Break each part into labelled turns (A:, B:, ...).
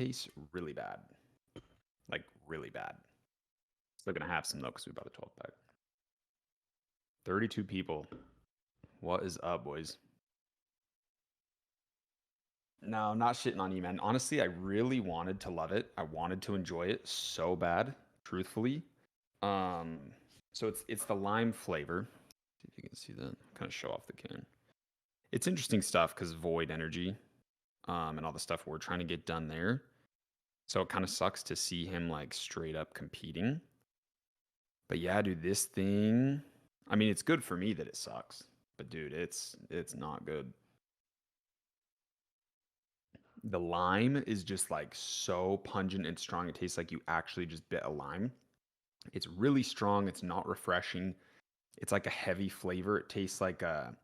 A: tastes really bad. Like, really bad. Still gonna have some though, because we bought a 12 pack. 32 people. What is up, boys? No, not shitting on you, man. Honestly, I really wanted to love it. I wanted to enjoy it so bad, truthfully. Um, so it's the lime flavor. See if you can see that. Kind of show off the can. It's interesting stuff because void energy, and all the stuff we're trying to get done there. So it kind of sucks to see him like straight up competing. But yeah, dude, this thing. I mean, it's good for me that it sucks, but dude, it's not good. The lime is just like so pungent and strong. It tastes like you actually just bit a lime. It's really strong. It's not refreshing. It's like a heavy flavor. It tastes like a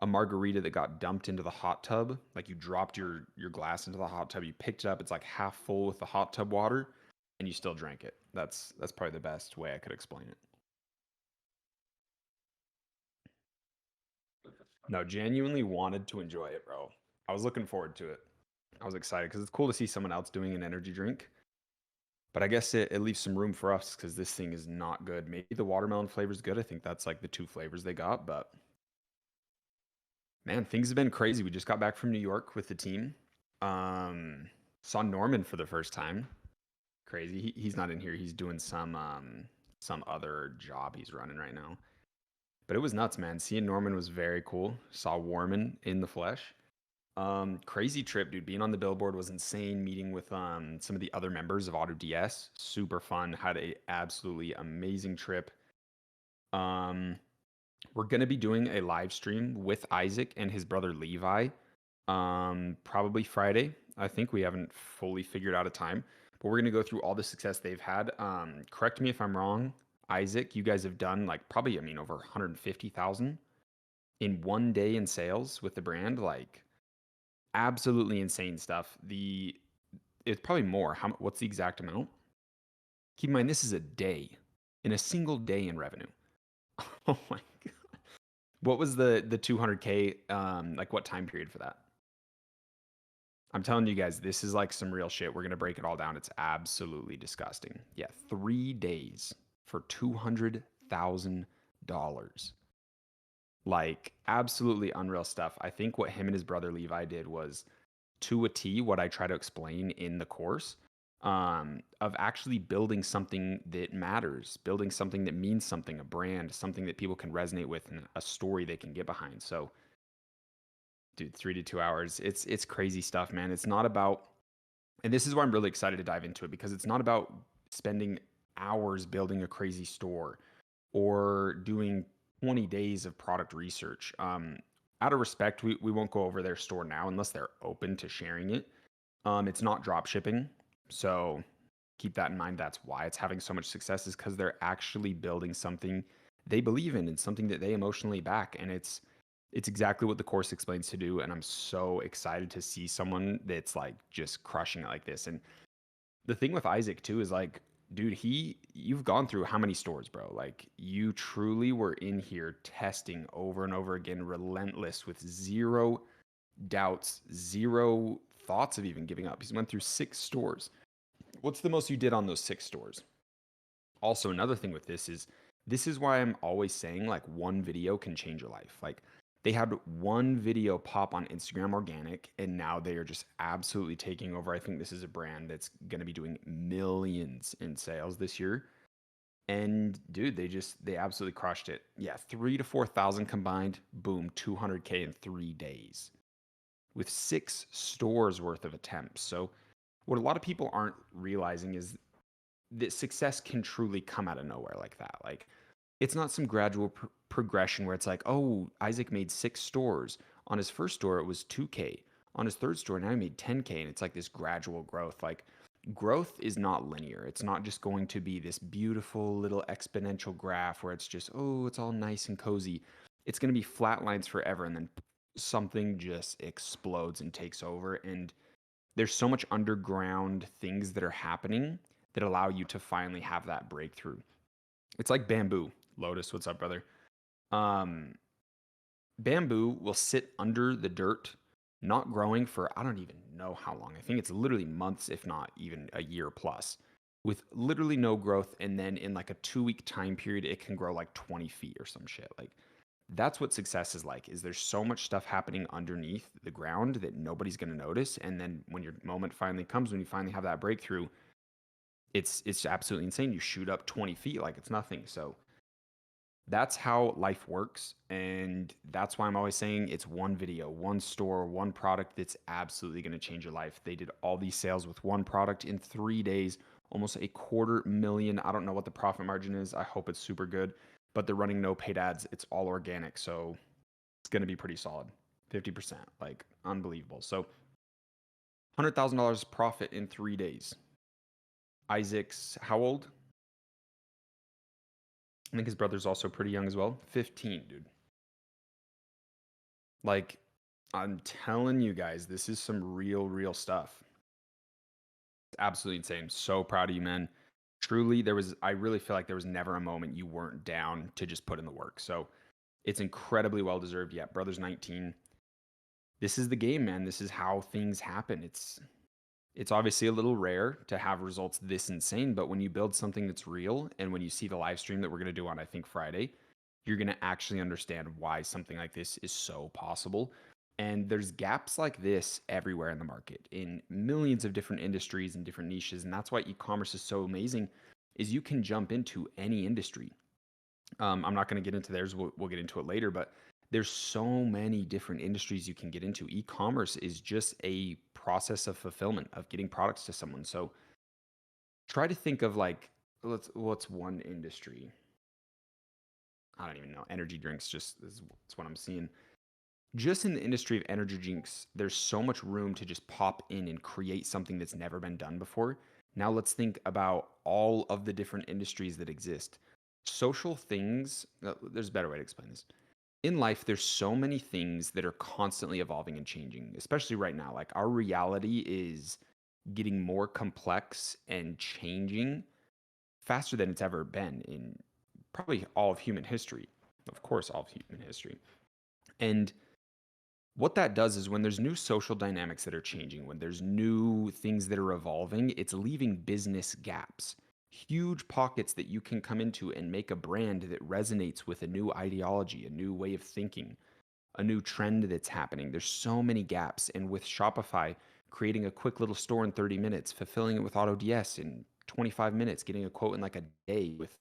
A: margarita that got dumped into the hot tub. Like you dropped your glass into the hot tub, you picked it up. It's like half full with the hot tub water, and you still drank it. That's probably the best way I could explain it. No, genuinely wanted to enjoy it, bro. I was looking forward to it. I was excited because it's cool to see someone else doing an energy drink. But I guess it leaves some room for us because this thing is not good. Maybe the watermelon flavor is good. I think that's like the two flavors they got. But man, things have been crazy. We just got back from New York with the team. Saw Norman for the first time. Crazy. He's not in here. He's doing some other job he's running right now. But it was nuts, man. Seeing Norman was very cool. Saw Warman in the flesh. Crazy trip, dude. Being on the billboard was insane. Meeting with some of the other members of Auto DS, super fun. Had a absolutely amazing trip. Um, we're gonna be doing a live stream with Isaac and his brother Levi. Probably Friday. I think we haven't fully figured out a time, but we're gonna go through all the success they've had. Correct me if I'm wrong, Isaac. You guys have done like probably, I mean, over 150,000 in one day in sales with the brand. Like absolutely insane stuff. It's probably more. What's the exact amount? Keep in mind this is a day, in a single day in revenue. Oh my god. What was the 200K like what time period for that? I'm telling you guys, this is like some real shit. We're going to break it all down. It's absolutely disgusting. Yeah, 3 days for $200,000. Like absolutely unreal stuff. I think what him and his brother Levi did was to a T what I try to explain in the course, of actually building something that matters, building something that means something, a brand, something that people can resonate with, and a story they can get behind. So, dude, 3 to 2 hours, it's crazy stuff, man. It's not about, and this is why I'm really excited to dive into it because it's not about spending hours building a crazy store or doing 20 days of product research. Out of respect, we won't go over their store now unless they're open to sharing it. It's not drop shipping. So keep that in mind. That's why it's having so much success, is because they're actually building something they believe in and something that they emotionally back. And it's exactly what the course explains to do. And I'm so excited to see someone that's like just crushing it like this. And the thing with Isaac too is like, dude, you've gone through how many stores, bro? Like you truly were in here testing over and over again, relentless with zero doubts, zero thoughts of even giving up. He's went through 6 stores. What's the most you did on those 6 stores? Also, another thing with this is why I'm always saying like one video can change your life. Like they had one video pop on Instagram organic, and now they are just absolutely taking over. I think this is a brand that's going to be doing millions in sales this year. And dude, they absolutely crushed it. Yeah, 3 to 4 thousand combined. Boom, 200K in 3 days with 6 stores worth of attempts. So what a lot of people aren't realizing is that success can truly come out of nowhere like that. Like it's not some gradual progression where it's like, oh, Isaac made 6 stores. On his first store, it was 2K. On his third store, now he made 10K. And it's like this gradual growth. Like growth is not linear. It's not just going to be this beautiful little exponential graph where it's just, oh, it's all nice and cozy. It's going to be flat lines forever. And then something just explodes and takes over. And there's so much underground things that are happening that allow you to finally have that breakthrough. It's like bamboo. Lotus, what's up, brother? Um, Bamboo will sit under the dirt not growing for I don't even know how long. I think it's literally months, if not even a year plus, with literally no growth. And then in like a 2 week time period, it can grow like 20 feet or some shit. Like that's what success is like, is there's so much stuff happening underneath the ground that nobody's going to notice. And then when your moment finally comes, when you finally have that breakthrough, it's absolutely insane. You shoot up 20 feet like it's nothing. So that's how life works. And that's why I'm always saying it's one video, one store, one product that's absolutely going to change your life. They did all these sales with one product in 3 days, almost a quarter million. I don't know what the profit margin is. I hope it's super good, but they're running no paid ads. It's all organic. So it's going to be pretty solid. 50%, like unbelievable. So $100,000 profit in 3 days. Isaac's how old? I think his brother's also pretty young as well. 15, dude. Like, I'm telling you guys, this is some real stuff. It's absolutely insane. So proud of you, man. Truly, I really feel like there was never a moment you weren't down to just put in the work. So it's incredibly well deserved. Yeah, brother's 19. This is the game, man. This is how things happen. It's obviously a little rare to have results this insane, but when you build something that's real and when you see the live stream that we're going to do on, I think, Friday, you're going to actually understand why something like this is so possible. And there's gaps like this everywhere in the market in millions of different industries and different niches. And that's why e-commerce is so amazing is you can jump into any industry. I'm not going to get into theirs. We'll get into it later, but there's so many different industries you can get into. E-commerce is just a process of fulfillment of getting products to someone. So try to think of like, what's one industry? I don't even know. Energy drinks just is that's what I'm seeing. Just in the industry of energy drinks, there's so much room to just pop in and create something that's never been done before. Now let's think about all of the different industries that exist. Social things, there's a better way to explain this. In life, there's so many things that are constantly evolving and changing, especially right now. Like our reality is getting more complex and changing faster than it's ever been in probably all of human history. Of course, all of human history. And what that does is when there's new social dynamics that are changing, when there's new things that are evolving, it's leaving business gaps, huge pockets that you can come into and make a brand that resonates with a new ideology, a new way of thinking, a new trend that's happening. There's so many gaps. And with Shopify, creating a quick little store in 30 minutes, fulfilling it with AutoDS in 25 minutes, getting a quote in like a day with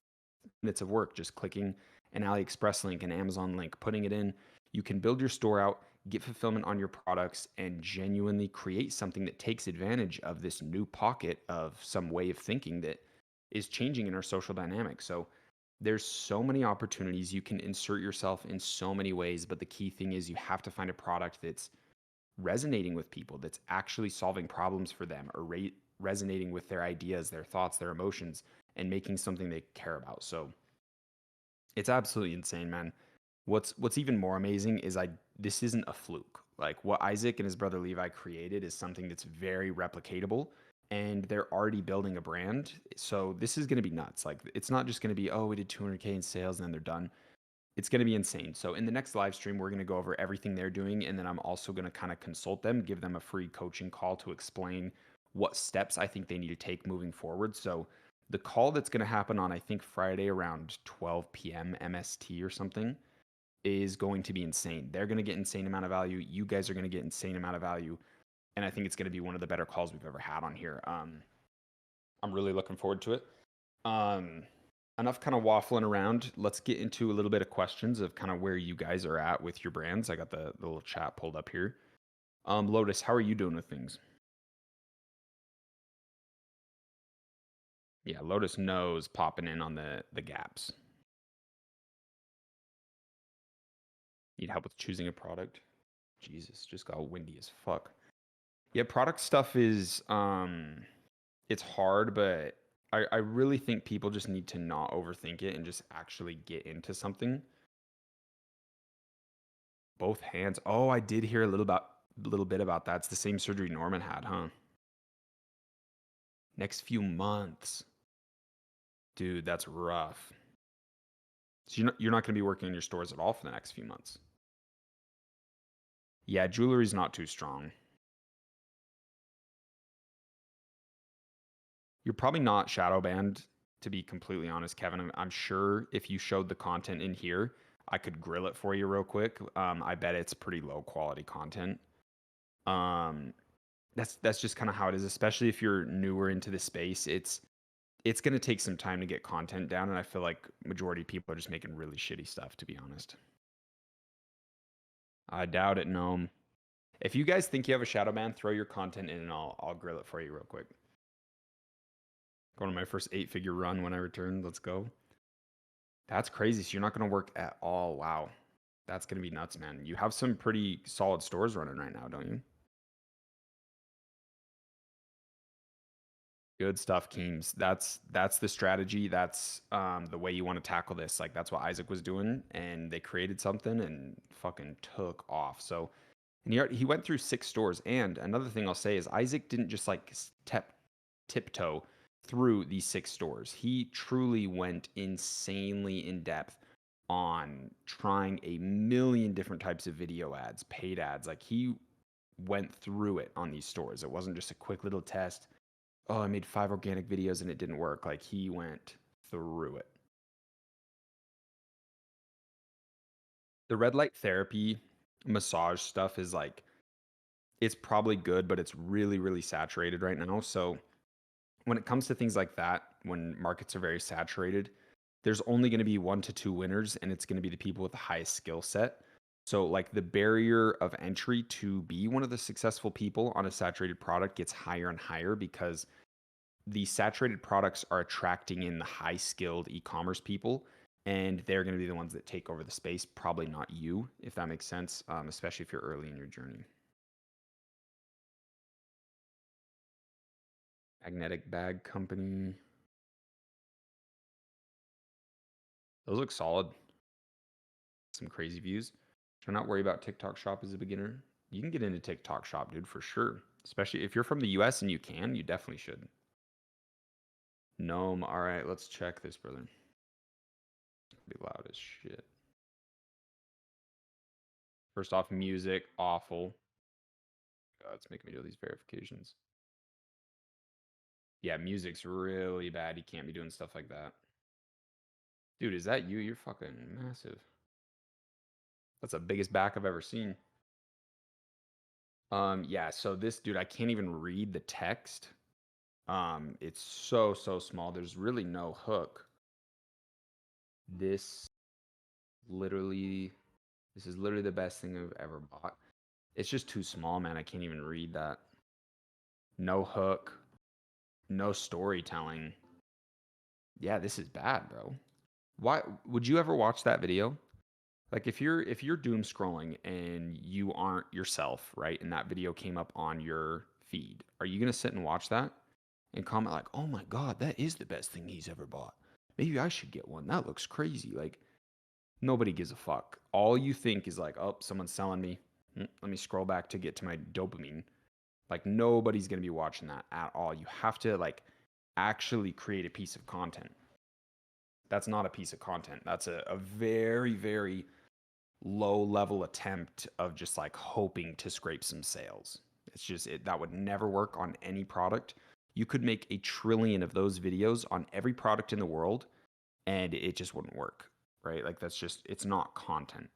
A: minutes of work, just clicking an AliExpress link, an Amazon link, putting it in. You can build your store out, get fulfillment on your products, and genuinely create something that takes advantage of this new pocket of some way of thinking that is changing in our social dynamics. So there's so many opportunities. You can insert yourself in so many ways, but the key thing is you have to find a product that's resonating with people, that's actually solving problems for them or resonating with their ideas, their thoughts, their emotions, and making something they care about. So it's absolutely insane, man. What's even more amazing is this isn't a fluke. Like what Isaac and his brother Levi created is something that's very replicatable and they're already building a brand. So this is going to be nuts. Like it's not just going to be, oh, we did 200K in sales and then they're done. It's going to be insane. So in the next live stream, we're going to go over everything they're doing. And then I'm also going to kind of consult them, give them a free coaching call to explain what steps I think they need to take moving forward. So the call that's going to happen on, I think, Friday around 12 p.m. MST or something is going to be insane. They're going to get insane amount of value. You guys are going to get insane amount of value. And I think it's going to be one of the better calls we've ever had on here. I'm really looking forward to it. Um, Enough kind of waffling around. Let's get into a little bit of questions of kind of where you guys are at with your brands. I got the little chat pulled up here. Lotus, how are you doing with things? Yeah, Lotus knows popping in on the gaps. Need help with choosing a product? Jesus, just got windy as fuck. Yeah, product stuff is it's hard, but I really think people just need to not overthink it and just actually get into something. Both hands. Oh, I did hear a little bit about that. It's the same surgery Norman had, huh? Next few months. Dude, that's rough. So you're not going to be working in your stores at all for the next few months. Yeah, jewelry's not too strong. You're probably not shadow banned, to be completely honest, Kevin. I'm sure if you showed the content in here, I could grill it for you real quick. I bet it's pretty low quality content. Um, that's just kind of how it is, especially if you're newer into the space. It's going to take some time to get content down, and I feel like majority of people are just making really shitty stuff, to be honest. I doubt it, Gnome. If you guys think you have a shadow ban, throw your content in, and I'll grill it for you real quick. Going to my first 8-figure run when I return. Let's go. That's crazy. So you're not going to work at all. Wow. That's going to be nuts, man. You have some pretty solid stores running right now, don't you? Good stuff, Keems. That's the strategy. That's the way you want to tackle this. Like that's what Isaac was doing, and they created something and fucking took off. So, and he went through 6 stores. And another thing I'll say is Isaac didn't just like tiptoe through these 6 stores. He truly went insanely in depth on trying a million different types of video ads, paid ads. Like he went through it on these stores. It wasn't just a quick little test. Oh, I made 5 organic videos and it didn't work. Like he went through it. The red light therapy massage stuff is like it's probably good, but it's really, really saturated right now. So when it comes to things like that, when markets are very saturated, there's only going to be 1 to 2 winners, and it's going to be the people with the highest skill set. So, like the barrier of entry to be one of the successful people on a saturated product gets higher and higher because the saturated products are attracting in the high skilled e commerce people, and they're going to be the ones that take over the space, probably not you, if that makes sense, especially if you're early in your journey. Magnetic Bag Company. Those look solid. Some crazy views. Do not worry about TikTok Shop as a beginner. You can get into TikTok Shop, dude, for sure. Especially if you're from the US and you can, you definitely should. Gnome. All right, let's check this, brother. Be loud as shit. First off, music, awful. God, it's making me do these verifications. Yeah, music's really bad. You can't be doing stuff like that. Dude, is that you? You're fucking massive. That's the biggest back I've ever seen. Yeah, so this dude, I can't even read the text. It's so small. There's really no hook. This literally, this is literally the best thing I've ever bought. It's just too small, man. I can't even read that. No hook, no storytelling. Yeah, this is bad, bro. Why would you ever watch that video? Like if you're doom scrolling and you aren't yourself, right? And that video came up on your feed, are you gonna sit and watch that and comment like, "Oh my god, that is the best thing he's ever bought. Maybe I should get one. That looks crazy." Like nobody gives a fuck. All you think is like, "Oh, someone's selling me. Let me scroll back to get to my dopamine." Like nobody's gonna be watching that at all. You have to like actually create a piece of content. That's not a piece of content. That's a very, very low level attempt of just like hoping to scrape some sales. It's just that would never work on any product. You could make a trillion of those videos on every product in the world and it just wouldn't work, right? Like that's just it's not content.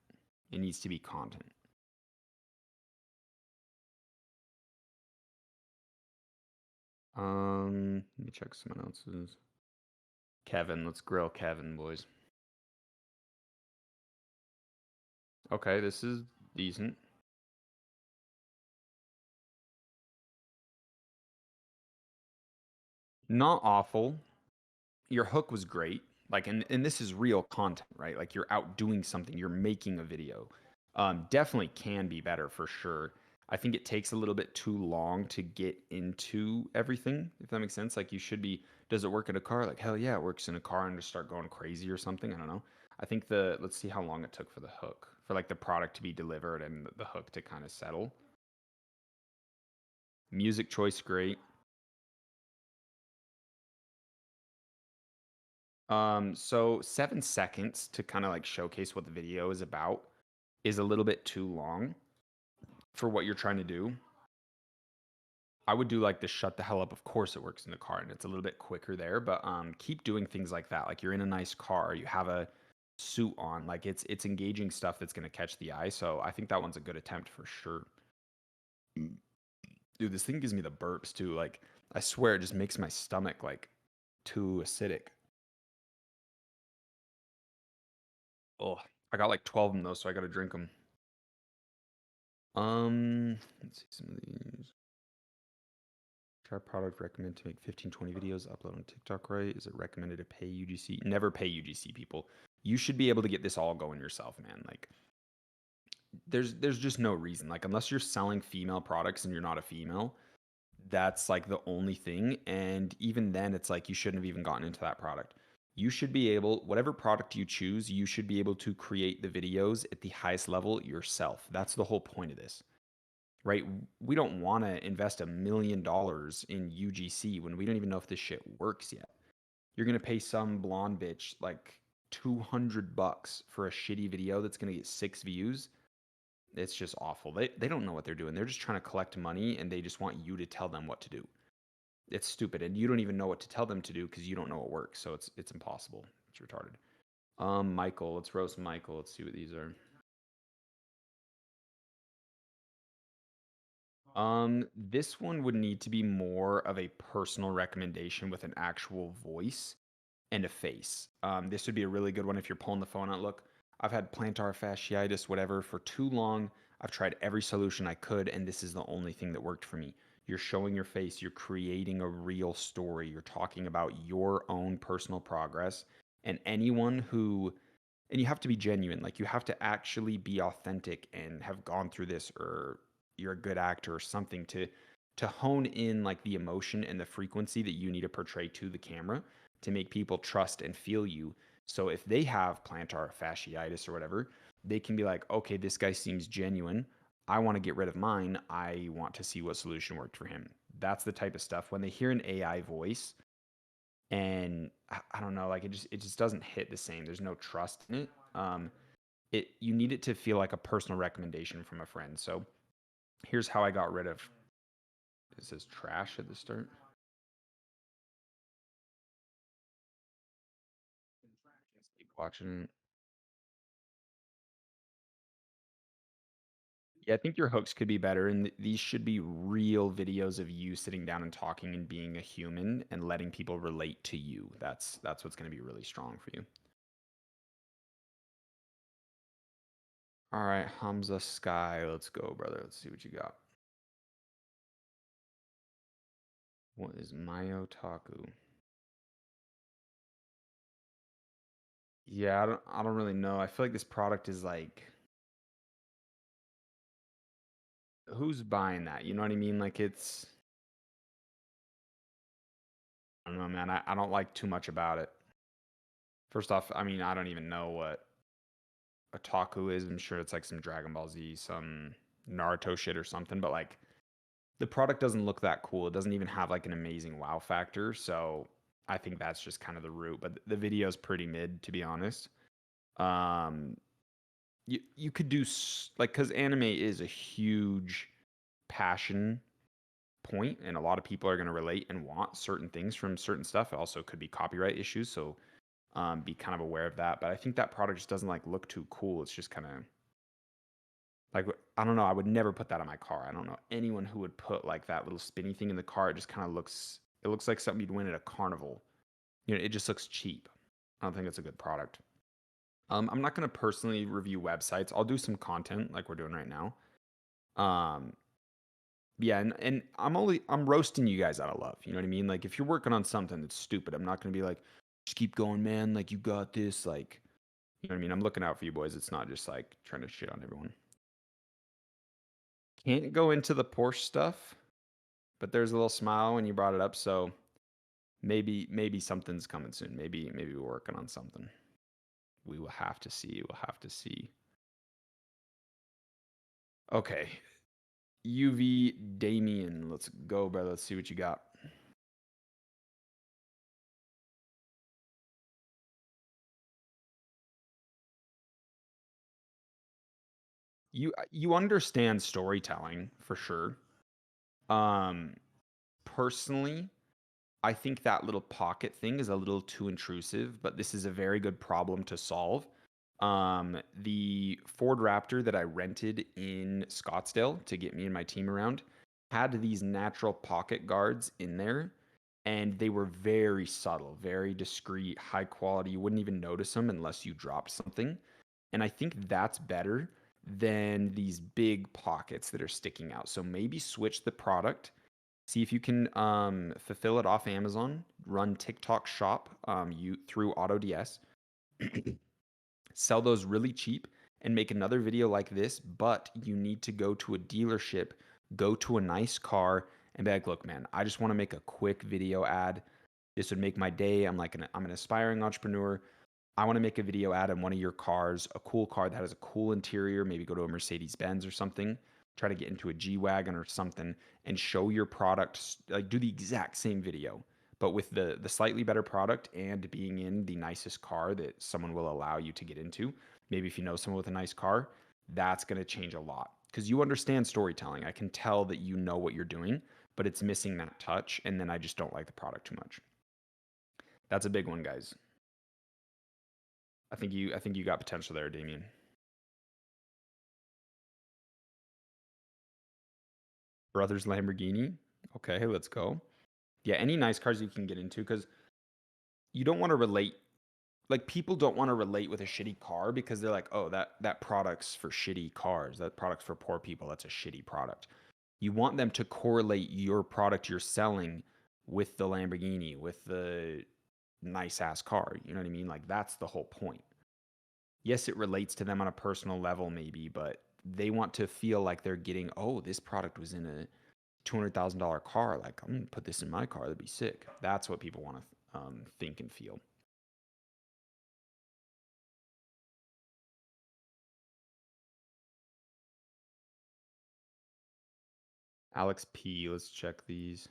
A: It needs to be content. Let me check someone else's. Kevin, let's grill Kevin, boys. Okay, this is decent. Not awful. Your hook was great. Like, and this is real content, right? Like you're out doing something, you're making a video. Definitely can be better for sure. I think it takes a little bit too long to get into everything, if that makes sense. Like you should be, does it work in a car? Like, hell yeah, it works in a car and just start going crazy or something. I don't know. I think let's see how long it took for the hook, for like the product to be delivered and the hook to kind of settle. Music choice, great. So 7 seconds to kind of like showcase what the video is about is a little bit too long. for what you're trying to do, I would do like the shut the hell up. Of course, it works in the car, and it's a little bit quicker there. But keep doing things like that. Like you're in a nice car, you have a suit on. Like it's engaging stuff that's going to catch the eye. So I think that one's a good attempt for sure. Dude, this thing gives me the burps too. Like I swear, it just makes my stomach like too acidic. Oh, I got like 12 of them though, so I got to drink them. Let's see some of these. Try product recommend to make 15, 20 videos, upload on TikTok, right? Is it recommended to pay UGC? Never pay UGC, people. You should be able to get this all going yourself, man. Like there's just no reason. Like unless you're selling female products and you're not a female, that's like the only thing. And even then it's like you shouldn't have even gotten into that product. You should be able, whatever product you choose, you should be able to create the videos at the highest level yourself. That's the whole point of this, right? We don't want to invest $1 million in UGC when we don't even know if this shit works yet. You're gonna pay some blonde bitch like $200 for a shitty video that's gonna get 6 views. It's just awful. They don't know what they're doing. They're just trying to collect money and they just want you to tell them what to do. It's stupid, and you don't even know what to tell them to do because you don't know what works. So it's impossible. It's retarded. Michael, let's roast Michael. Let's see what these are. This one would need to be more of a personal recommendation with an actual voice and a face. This would be a really good one if you're pulling the phone out. Look, I've had plantar fasciitis, whatever, for too long. I've tried every solution I could, and this is the only thing that worked for me. You're showing your face, you're creating a real story, you're talking about your own personal progress. And anyone who, and you have to be genuine, like you have to actually be authentic and have gone through this, or you're a good actor or something to hone in like the emotion and the frequency that you need to portray to the camera to make people trust and feel you. So if they have plantar fasciitis or whatever, they can be like, okay, this guy seems genuine. I want to get rid of mine. I want to see what solution worked for him. That's the type of stuff. When they hear an AI voice, and I don't know, like it just doesn't hit the same. There's no trust in it. It you need it to feel like a personal recommendation from a friend. So here's how I got rid of. It says trash at the start. Keep watching. Yeah, I think your hooks could be better, and these should be real videos of you sitting down and talking and being a human and letting people relate to you. That's what's going to be really strong for you. All right, Hamza Sky, let's go, brother. Let's see what you got. What is Mayotaku? Yeah, I don't really know. I feel like this product is like, who's buying that? You know what I mean? Like I don't know, man. I don't like too much about it. First off, I mean, I don't even know what otaku is. I'm sure it's like some Dragon Ball Z, some Naruto shit or something, but like the product doesn't look that cool. It doesn't even have like an amazing wow factor. So I think that's just kind of the root. But the video is pretty mid, to be honest. Um, you could do like, because anime is a huge passion point, and a lot of people are going to relate and want certain things from certain stuff. It also could be copyright issues, so be kind of aware of that. But I think that product just doesn't like look too cool. It's just kind of like, I don't know. I would never put that on my car. I don't know anyone who would put like that little spinny thing in the car. It just kind of looks. It looks like something you'd win at a carnival. You know, it just looks cheap. I don't think it's a good product. I'm not going to personally review websites. I'll do some content like we're doing right now. Um, yeah, and I'm roasting you guys out of love. You know what I mean? Like if you're working on something that's stupid, I'm not going to be like, just keep going, man. Like you got this. Like, you know what I mean? I'm looking out for you boys. It's not just like trying to shit on everyone. Can't go into the Porsche stuff, but there's a little smile when you brought it up. So maybe something's coming soon. Maybe we're working on something. We will have to see. We'll have to see. Okay, UV Damien, let's go, brother. Let's see what you got. You understand storytelling for sure. Um, Personally, I think that little pocket thing is a little too intrusive, but this is a very good problem to solve. The Ford Raptor that I rented in Scottsdale to get me and my team around had these natural pocket guards in there, and they were very subtle, very discreet, high quality. You wouldn't even notice them unless you dropped something. And I think that's better than these big pockets that are sticking out. So maybe switch the product. See if you can fulfill it off Amazon. Run TikTok Shop you through AutoDS. Sell those really cheap and make another video like this. But you need to go to a dealership, go to a nice car, and be like, "Look, man, I just want to make a quick video ad. This would make my day. I'm an aspiring entrepreneur. I want to make a video ad on one of your cars, a cool car that has a cool interior, maybe go to a Mercedes Benz or something, try to get into a G Wagon or something and show your product, like do the exact same video, but with the slightly better product and being in the nicest car that someone will allow you to get into. Maybe if you know someone with a nice car, that's going to change a lot because you understand storytelling. I can tell that you know what you're doing, but it's missing that touch. And then I just don't like the product too much. That's a big one, guys. I think you got potential there, Damien. Brothers Lamborghini. Okay, let's go. Yeah, any nice cars you can get into because you don't want to relate. Like people don't want to relate with a shitty car because they're like, oh, that product's for shitty cars. That product's for poor people. That's a shitty product. You want them to correlate your product you're selling with the Lamborghini, with the nice ass car. You know what I mean? Like that's the whole point. Yes, it relates to them on a personal level, maybe, but they want to feel like they're getting, oh, this product was in a $200,000 car. Like, I'm going to put this in my car. That'd be sick. That's what people want to think and feel. Alex P, let's check these.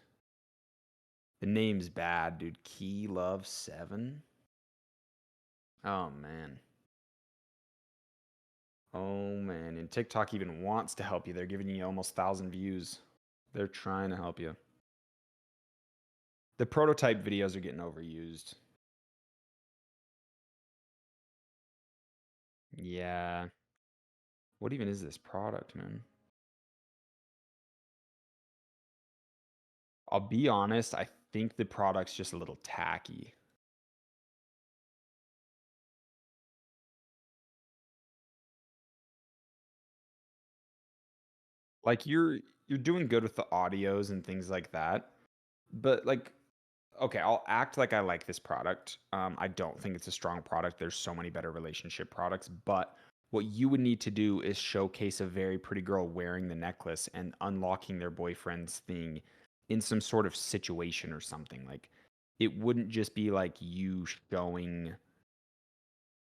A: The name's bad, dude. Key Love 7. Oh, man. Oh, man. And TikTok even wants to help you. They're giving you almost 1,000 views. They're trying to help you. The prototype videos are getting overused. Yeah. What even is this product, man? I'll be honest, I think the product's just a little tacky. Like you're doing good with the audios and things like that, but like okay, I'll act like I like this product. I don't think it's a strong product. There's so many better relationship products, but what you would need to do is showcase a very pretty girl wearing the necklace and unlocking their boyfriend's thing in some sort of situation or something. Like it wouldn't just be like you showing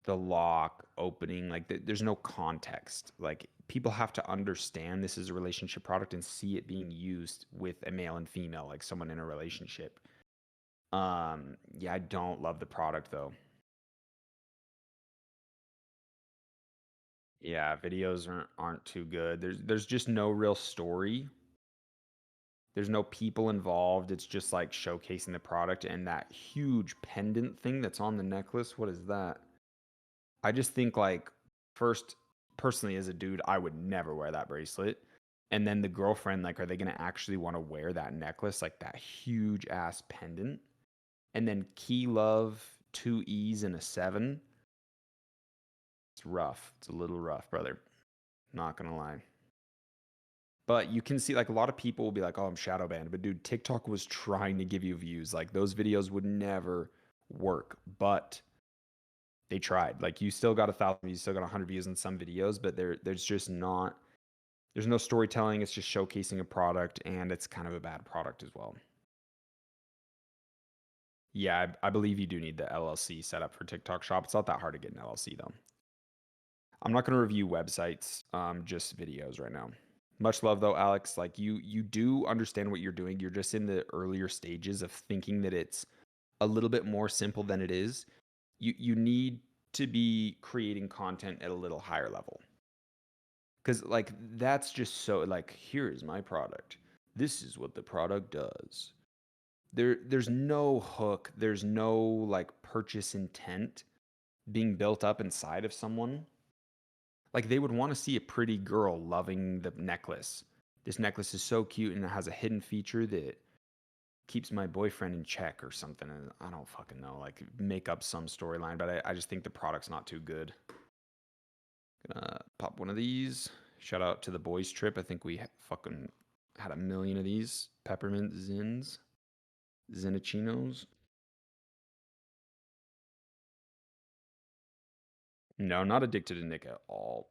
A: the lock opening like there's no context. Like people have to understand this is a relationship product and see it being used with a male and female, like someone in a relationship. Yeah, I don't love the product though. Yeah, videos aren't too good. There's just no real story. There's no people involved. It's just like showcasing the product and that huge pendant thing that's on the necklace. What is that? I just think like first, personally as a dude, I would never wear that bracelet. And then the girlfriend, like, are they gonna actually want to wear that necklace, like that huge ass pendant? And then key love, two E's and a seven. It's rough. It's a little rough, brother. Not gonna lie. But you can see like a lot of people will be like, oh, I'm shadow banned. But dude, TikTok was trying to give you views. Like those videos would never work. But they tried. Like you still got 1,000 views, still got 100 views in some videos, but there's just not there's no storytelling. It's just showcasing a product, and it's kind of a bad product as well. Yeah, I believe you do need the LLC set up for TikTok Shop. It's not that hard to get an LLC though. I'm not going to review websites, just videos right now. Much love though, Alex. Like you do understand what you're doing. You're just in the earlier stages of thinking that it's a little bit more simple than it is. You need to be creating content at a little higher level. Cuz like that's just so like here is my product. This is what the product does. There's no hook, there's no like purchase intent being built up inside of someone. Like they would want to see a pretty girl loving the necklace. This necklace is so cute and it has a hidden feature that keeps my boyfriend in check or something. And I don't fucking know. Like make up some storyline, but I just think the product's not too good. Gonna pop one of these. Shout out to the boys trip. I think we fucking had a million of these peppermint zins, zinnichinos. No, not addicted to Nick at all.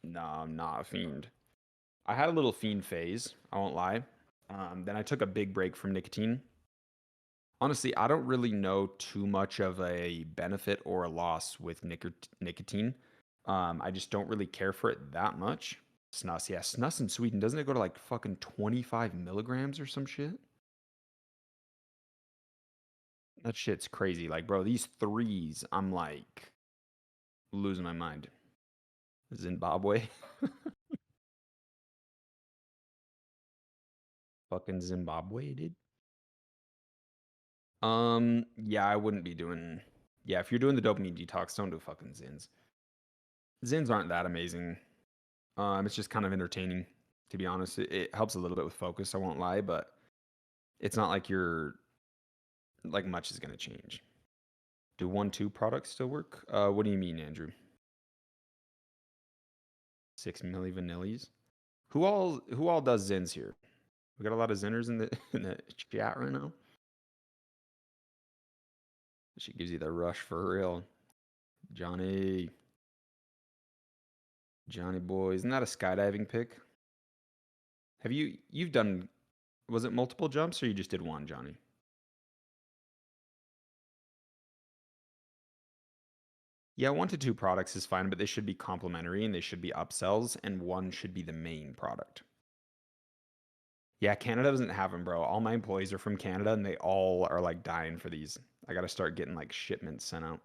A: No, I'm not a fiend. I had a little fiend phase. I won't lie. Then I took a big break from nicotine. Honestly, I don't really know too much of a benefit or a loss with nicotine. I just don't really care for it that much. Snus, yeah, snus in Sweden, doesn't it go to like fucking 25 milligrams or some shit? That shit's crazy. Like, bro, these threes, I'm like losing my mind. Zimbabwe. Fucking Zimbabwe, dude. Yeah, I wouldn't be doing. Yeah, if you're doing the dopamine detox, don't do fucking Zins. Zins aren't that amazing. It's just kind of entertaining, to be honest. It helps a little bit with focus. I won't lie, but it's not like you're like much is gonna change. Do 1-2 products still work? What do you mean, Andrew? 6 milli vanillis. Who all does Zins here? We got a lot of Zinners in the in the chat right now. She gives you the rush for real, Johnny. Johnny boy, isn't that a skydiving pick? You've done? Was it multiple jumps or you just did one, Johnny? Yeah, 1 to 2 products is fine, but they should be complementary and they should be upsells, and one should be the main product. Yeah, Canada doesn't have them, bro. All my employees are from Canada and they all are like dying for these. I got to start getting like shipments sent out.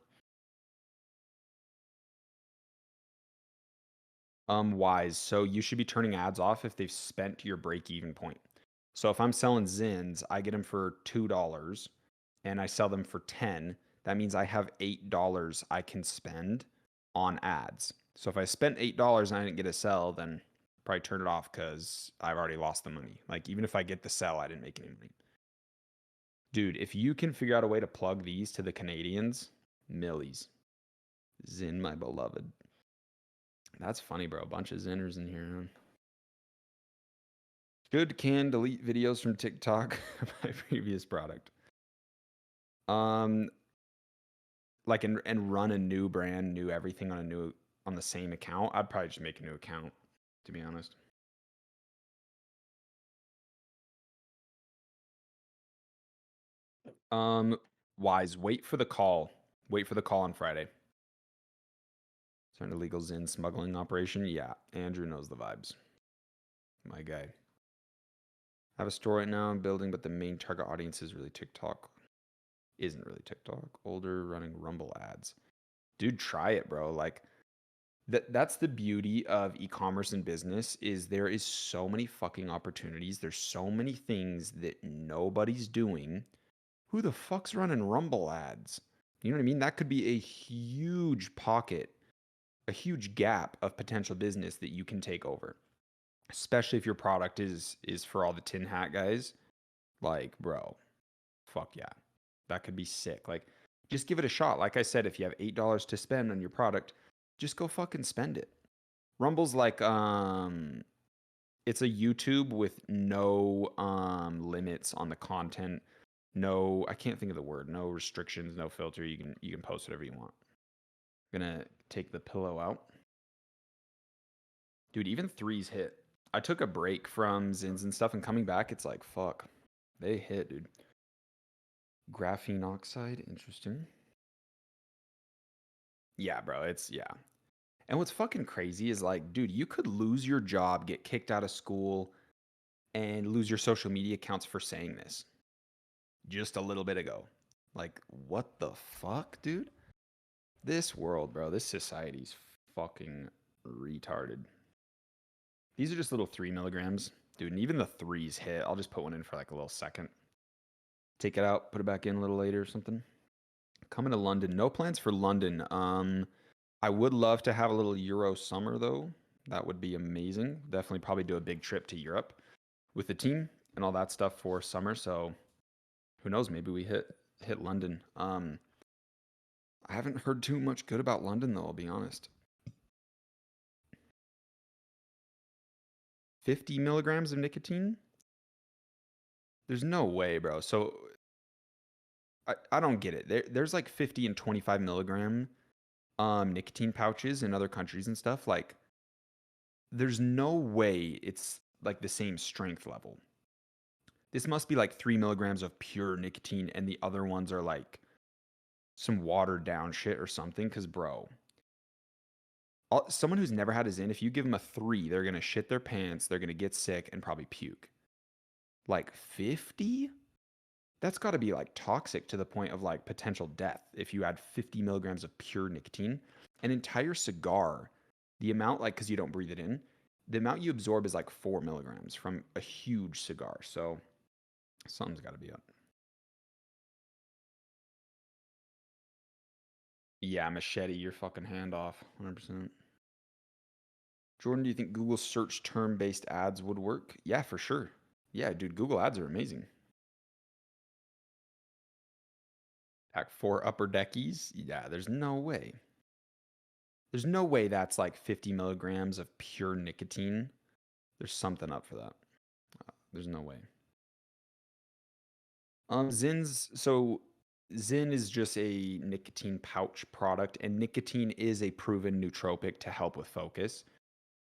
A: Wise. So you should be turning ads off if they've spent your break even point. So if I'm selling Zins, I get them for $2 and I sell them for 10. That means I have $8 I can spend on ads. So if I spent $8 and I didn't get a sell, then probably turn it off because I've already lost the money. Like even if I get the sell, I didn't make any money. Dude, if you can figure out a way to plug these to the Canadians, millies. Zin, my beloved. That's funny, bro. A bunch of Zinners in here, huh? Should can delete videos from TikTok. My previous product. Um, like and run a new brand, new everything on the same account. I'd probably just make a new account, to be honest. Um, Wise, wait for the call. Wait for the call on Friday. It's an illegal Zin smuggling operation. Yeah, Andrew knows the vibes. My guy. I have a store right now I'm building, but the main target audience is really TikTok. Isn't really TikTok. Older running Rumble ads. Dude, try it, bro. Like that's the beauty of e-commerce and business is there is so many fucking opportunities. There's so many things that nobody's doing. Who the fuck's running Rumble ads? You know what I mean? That could be a huge pocket, a huge gap of potential business that you can take over. Especially if your product is for all the tin hat guys. Like, bro, fuck yeah. That could be sick. Like, just give it a shot. Like I said, if you have $8 to spend on your product, just go fucking spend it. Rumble's like it's a YouTube with no limits on the content. No, I can't think of the word. No restrictions, no filter. You can post whatever you want. I'm gonna take the pillow out. Dude, even threes hit. I took a break from Zins and stuff and coming back, it's like fuck. They hit, dude. Graphene oxide, interesting. Yeah, bro, it's yeah. And what's fucking crazy is like, dude, you could lose your job, get kicked out of school, and lose your social media accounts for saying this just a little bit ago. Like, what the fuck, dude? This world, bro, this society's fucking retarded. These are just little 3 milligrams. Dude, and even the threes hit. I'll just put one in for like a little second. Take it out, put it back in a little later or something. Coming to London. No plans for London. I would love to have a little Euro summer though. That would be amazing. Definitely probably do a big trip to Europe with the team and all that stuff for summer. So who knows? Maybe we hit London. I haven't heard too much good about London though. I'll be honest. 50 milligrams of nicotine? There's no way, bro. So I don't get it. There's like 50 and 25 milligram nicotine pouches in other countries and stuff. Like, there's no way it's like the same strength level. This must be like 3 milligrams of pure nicotine, and the other ones are like some watered down shit or something. Because, bro, someone who's never had a Zyn, if you give them a three, they're gonna shit their pants, they're gonna get sick, and probably puke. Like 50? That's got to be like toxic to the point of like potential death if you add 50 milligrams of pure nicotine. An entire cigar, the amount, like, because you don't breathe it in, the amount you absorb is like 4 milligrams from a huge cigar. So something's got to be up. Yeah, machete your fucking hand off. 100%. Jordan, do you think Google search term based ads would work? Yeah, for sure. Yeah, dude, Google ads are amazing. Pack four upper deckies? Yeah, there's no way. There's no way that's like 50 milligrams of pure nicotine. There's something up for that. There's no way. Zyn is just a nicotine pouch product, and nicotine is a proven nootropic to help with focus.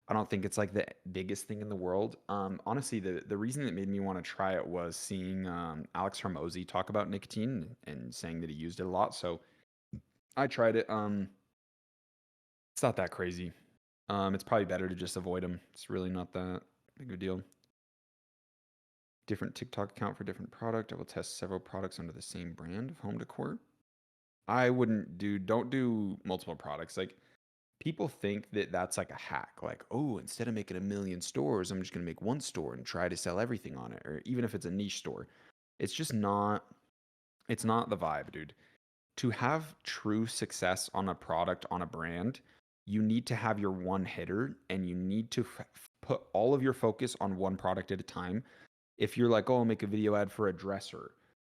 A: I don't think it's like the biggest thing in the world. Honestly, the reason that made me want to try it was seeing Alex Hormozy talk about nicotine and saying that he used it a lot. So I tried it. It's not that crazy. It's probably better to just avoid them. It's really not that big of a deal. Different TikTok account for different product. I will test several products under the same brand of home decor. I wouldn't don't do multiple products. Like, people think that that's like a hack. Like, oh, instead of making a million stores, I'm just going to make one store and try to sell everything on it. Or even if it's a niche store, it's just not, it's not the vibe, dude. To have true success on a product, on a brand, you need to have your one hitter and you need to put all of your focus on one product at a time. If you're like, oh, I'll make a video ad for a dresser,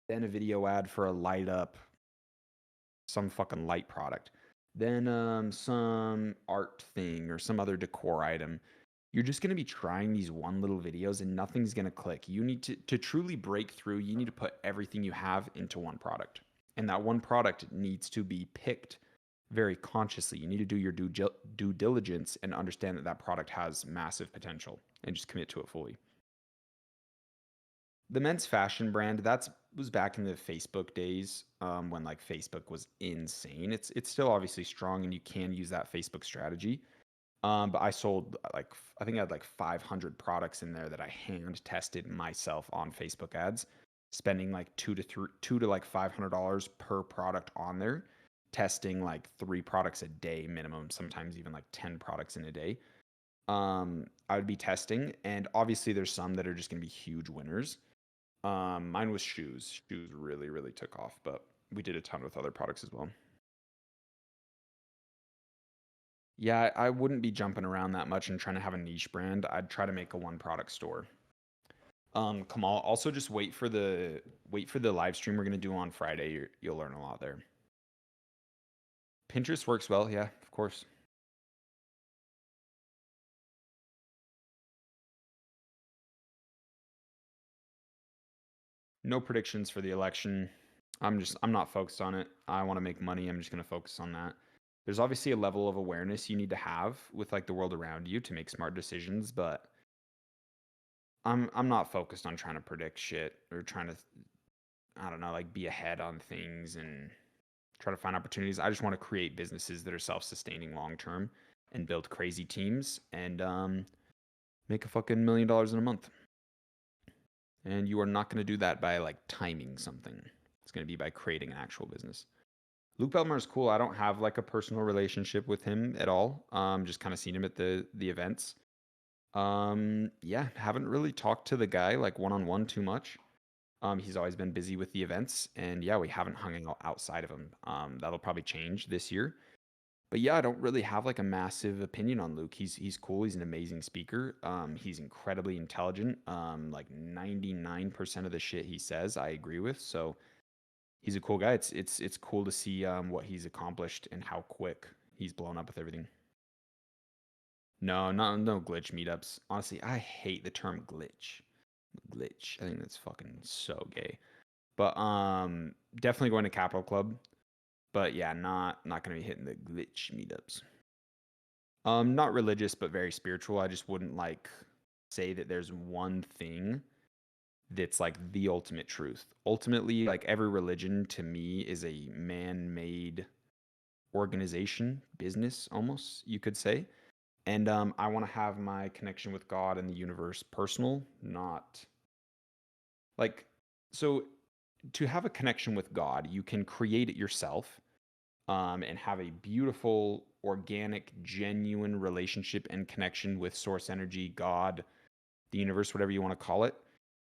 A: then a video ad for a light up, some fucking light product, then some art thing or some other decor item, you're just going to be trying these one little videos and nothing's going to click. You need to truly break through, you need to put everything you have into one product. And that one product needs to be picked very consciously. You need to do your due diligence and understand that that product has massive potential and just commit to it fully. The men's fashion brand, that's was back in the Facebook days, when like Facebook was insane. It's still obviously strong and you can use that Facebook strategy. But I sold like I think I had like 500 products in there that I hand tested myself on Facebook ads, spending like two to like $500 per product on there, testing like 3 products a day minimum, sometimes even like 10 products in a day. I would be testing, and obviously there's some that are just gonna be huge winners. Mine was shoes. Shoes really, really took off, but we did a ton with other products as well. Yeah, I wouldn't be jumping around that much and trying to have a niche brand. I'd try to make a one product store. Kamal, also just wait for the live stream we're gonna do on Friday. You'll learn a lot there. Pinterest works well, yeah, of course. No predictions for the election. I'm not focused on it. I want to make money. I'm just going to focus on that. There's obviously a level of awareness you need to have with like the world around you to make smart decisions, but I'm not focused on trying to predict shit or trying to, I don't know, like be ahead on things and try to find opportunities. I just want to create businesses that are self-sustaining long term and build crazy teams and make a fucking $1 million in a month. And you are not going to do that by like timing something. It's going to be by creating an actual business. Luke Belmar is cool. I don't have like a personal relationship with him at all. Just kind of seen him at the events. Yeah, haven't really talked to the guy like one on one too much. He's always been busy with the events, and yeah, we haven't hung out outside of him. That'll probably change this year. But yeah, I don't really have like a massive opinion on Luke. He's cool. He's an amazing speaker. He's incredibly intelligent. Like 99% of the shit he says, I agree with. So he's a cool guy. It's cool to see what he's accomplished and how quick he's blown up with everything. No glitch meetups. Honestly, I hate the term glitch. Glitch. I think that's fucking so gay. But definitely going to Capital Club. But yeah, not gonna be hitting the glitch meetups. Not religious, but very spiritual. I just wouldn't like say that there's one thing that's like the ultimate truth. Ultimately, like every religion to me is a man-made organization, business almost, you could say. And I want to have my connection with God and the universe personal, not like so to have a connection with God, you can create it yourself and have a beautiful, organic, genuine relationship and connection with source energy, God, the universe, whatever you want to call it.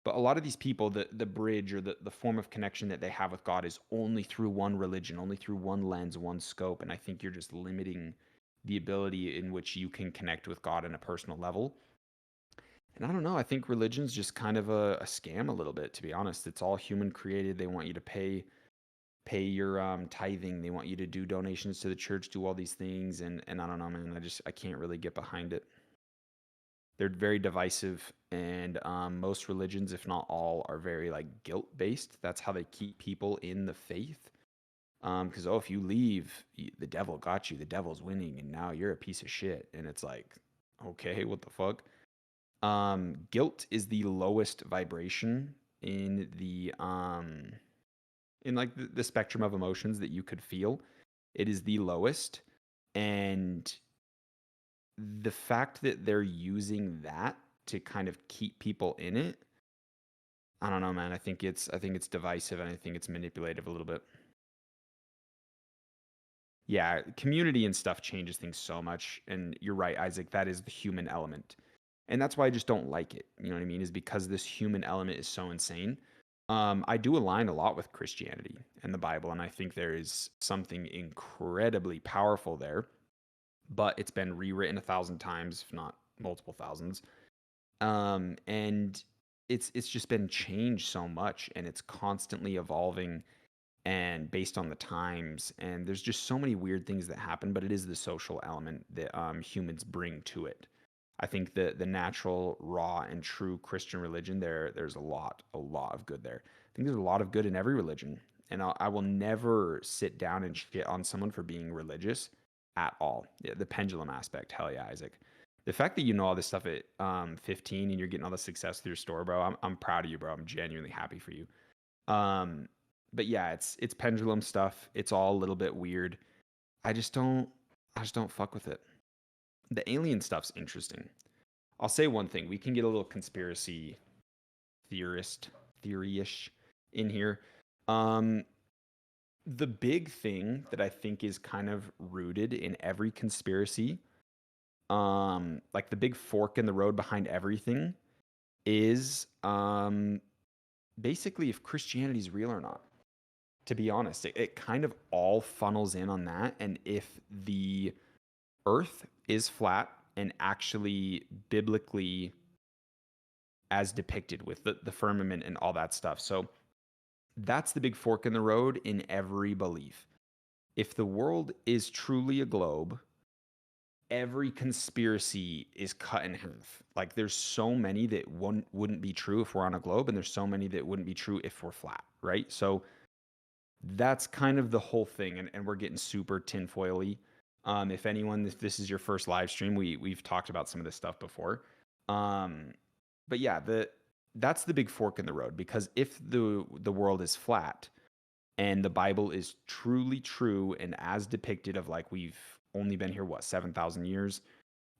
A: But a lot of these people, the bridge or the form of connection that they have with God is only through one religion, only through one lens, one scope. And I think you're just limiting the ability in which you can connect with God on a personal level. And I don't know, I think religion's just kind of a scam a little bit, to be honest. It's all human created. They want you to pay your tithing. They want you to do donations to the church, do all these things, and I don't know, man. I can't really get behind it. They're very divisive, and most religions, if not all, are very like guilt based. That's how they keep people in the faith. Because oh, if you leave, the devil got you. The devil's winning, and now you're a piece of shit. And it's like, okay, what the fuck? Guilt is the lowest vibration in the in like the spectrum of emotions that you could feel. It is the lowest, and the fact that they're using that to kind of keep people in it, I don't know, man. I think it's divisive, and I think it's manipulative a little bit. Yeah, community and stuff changes things so much, and you're right, Isaac. That is the human element, and that's why I just don't like it. You know what I mean? Is because this human element is so insane. I do align a lot with Christianity and the Bible, and I think there is something incredibly powerful there. But it's been rewritten 1,000 times, if not multiple thousands. And it's just been changed so much, and it's constantly evolving and based on the times. And there's just so many weird things that happen, but it is the social element that humans bring to it. I think the natural, raw, and true Christian religion there's a lot of good there. I think there's a lot of good in every religion, and I will never sit down and shit on someone for being religious at all. Yeah, the pendulum aspect, hell yeah, Isaac. The fact that you know all this stuff at 15 and you're getting all the success through your store, bro, I'm proud of you, bro. I'm genuinely happy for you. Um, but yeah, it's pendulum stuff. It's all a little bit weird. I just don't I just don't fuck with it. The alien stuff's interesting. I'll say one thing. We can get a little conspiracy theorist theory-ish in here. Um the big thing that I think is kind of rooted in every conspiracy, like the big fork in the road behind everything is basically if Christianity is real or not. To be honest, it kind of all funnels in on that. And if the earth is flat and actually biblically as depicted with the firmament and all that stuff. So that's the big fork in the road in every belief. If the world is truly a globe, every conspiracy is cut in half. Like there's so many that wouldn't be true if we're on a globe, and there's so many that wouldn't be true if we're flat, right? So that's kind of the whole thing, and we're getting super tinfoily. If anyone, if this is your first live stream, we've talked about some of this stuff before. Um, but yeah, that's the big fork in the road, because if the world is flat and the Bible is truly true and as depicted of like we've only been here what 7,000 years,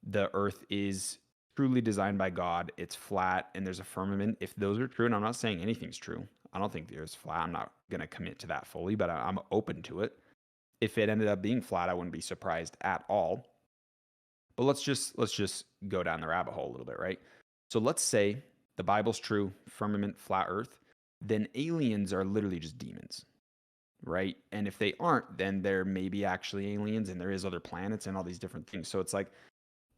A: the earth is truly designed by God, it's flat and there's a firmament. If those are true, and I'm not saying anything's true, I don't think the earth's flat. I'm not going to commit to that fully, but I'm open to it. If it ended up being flat, I wouldn't be surprised at all. But let's just go down the rabbit hole a little bit, right? So let's say the Bible's true, firmament, flat earth, then aliens are literally just demons, right? And if they aren't, then there may be actually aliens and there is other planets and all these different things. So it's like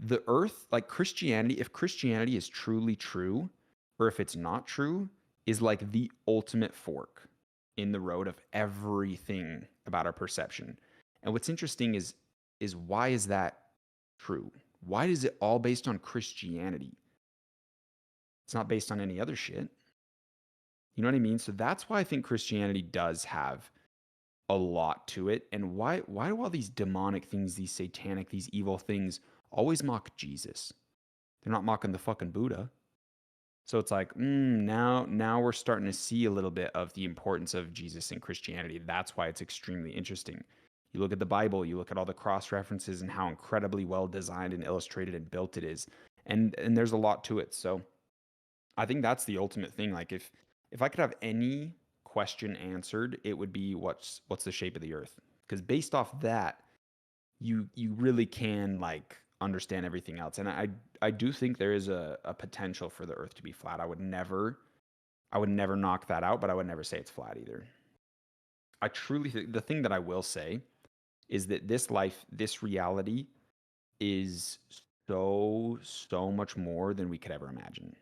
A: the earth, like Christianity, if Christianity is truly true or if it's not true, is like the ultimate fork in the road of everything about our perception. And what's interesting is why is that true? Why is it all based on Christianity? It's not based on any other shit. You know what I mean? So that's why I think Christianity does have a lot to it. And why do all these demonic things, these satanic, these evil things always mock Jesus? They're not mocking the fucking Buddha. So it's like, now we're starting to see a little bit of the importance of Jesus and Christianity. That's why it's extremely interesting. You look at the Bible, you look at all the cross references and how incredibly well designed and illustrated and built it is. And there's a lot to it. So I think that's the ultimate thing. Like if I could have any question answered, it would be what's the shape of the earth? Because based off that, you really can like understand everything else. And I do think there is a potential for the earth to be flat. I would never knock that out, but I would never say it's flat either. I truly think the thing that I will say is that this life, this reality is so much more than we could ever imagine.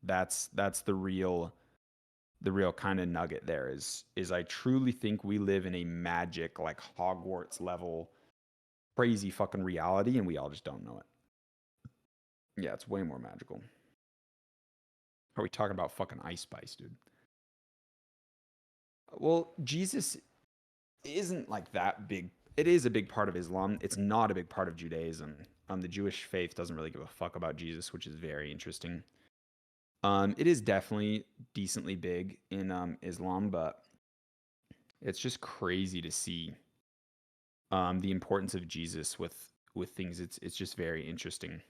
A: That's the real kind of nugget there is I truly think we live in a magic like Hogwarts level crazy fucking reality and we all just don't know it. Yeah, it's way more magical. Are we talking about fucking Ice Spice, dude? Well, Jesus isn't like that big. It is a big part of Islam. It's not a big part of Judaism. The Jewish faith doesn't really give a fuck about Jesus, which is very interesting. It is definitely decently big in Islam, but it's just crazy to see the importance of Jesus with things. It's just very interesting,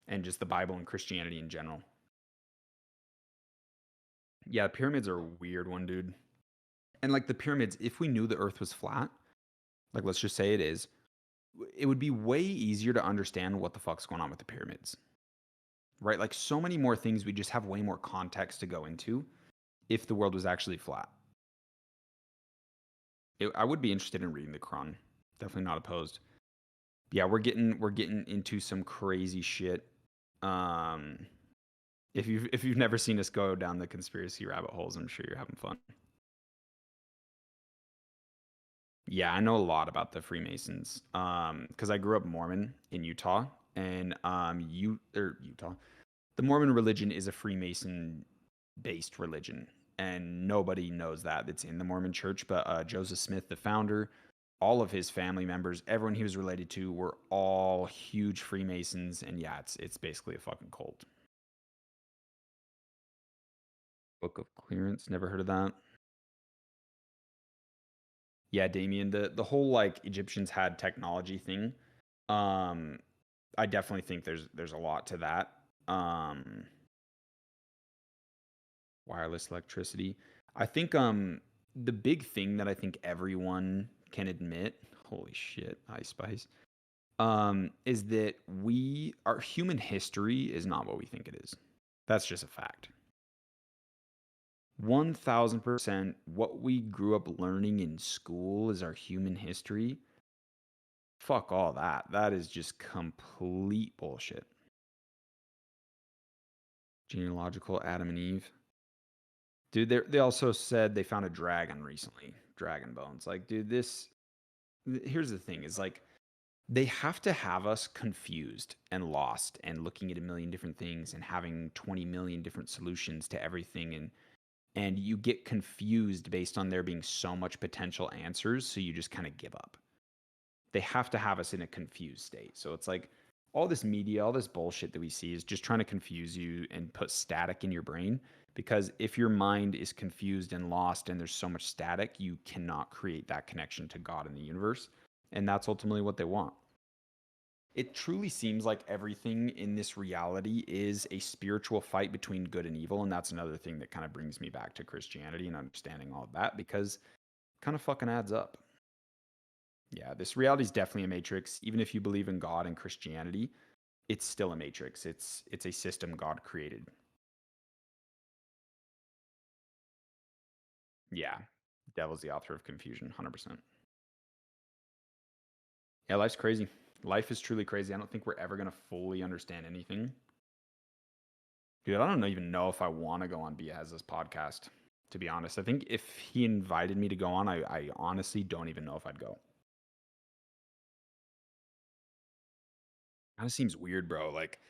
A: and just the Bible and Christianity in general. Yeah, pyramids are a weird one, dude. And like the pyramids, if we knew the Earth was flat, like let's just say it is, it would be way easier to understand what the fuck's going on with the pyramids, right? Like so many more things, we just have way more context to go into if the world was actually flat. I would be interested in reading the Quran. Definitely not opposed. Yeah, we're getting into some crazy shit. Um, if you've never seen us go down the conspiracy rabbit holes, I'm sure you're having fun. Yeah, I know a lot about the Freemasons. Because I grew up Mormon in Utah, and Utah, the Mormon religion is a Freemason based religion, and nobody knows that it's in the Mormon Church. But Joseph Smith, the founder, all of his family members, everyone he was related to, were all huge Freemasons, and yeah, it's basically a fucking cult. Book of Clearance, never heard of that. Yeah, Damien, the whole like Egyptians had technology thing. Um, I definitely think there's a lot to that. Um, Wireless electricity. I think the big thing that I think everyone can admit, holy shit, Ice Spice, is that our human history is not what we think it is. That's just a fact. 1000% what we grew up learning in school is our human history. Fuck all that. That is just complete bullshit. Genealogical Adam and Eve. Dude, they also said they found a dragon recently. Dragon bones. Like, dude, here's the thing is like they have to have us confused and lost and looking at a million different things and having 20 million different solutions to everything and you get confused based on there being so much potential answers, so you just kind of give up. They have to have us in a confused state. So it's like all this media, all this bullshit that we see is just trying to confuse you and put static in your brain. Because if your mind is confused and lost and there's so much static, you cannot create that connection to God and the universe. And that's ultimately what they want. It truly seems like everything in this reality is a spiritual fight between good and evil. And that's another thing that kind of brings me back to Christianity and understanding all of that because it kind of fucking adds up. Yeah, this reality is definitely a matrix. Even if you believe in God and Christianity, it's still a matrix. It's a system God created. Yeah. Devil's the author of confusion, 100%. Yeah, life's crazy. Life is truly crazy. I don't think we're ever going to fully understand anything. Dude, I don't even know if I want to go on Biaz's podcast, to be honest. I think if he invited me to go on, I honestly don't even know if I'd go. Kind of seems weird, bro. Like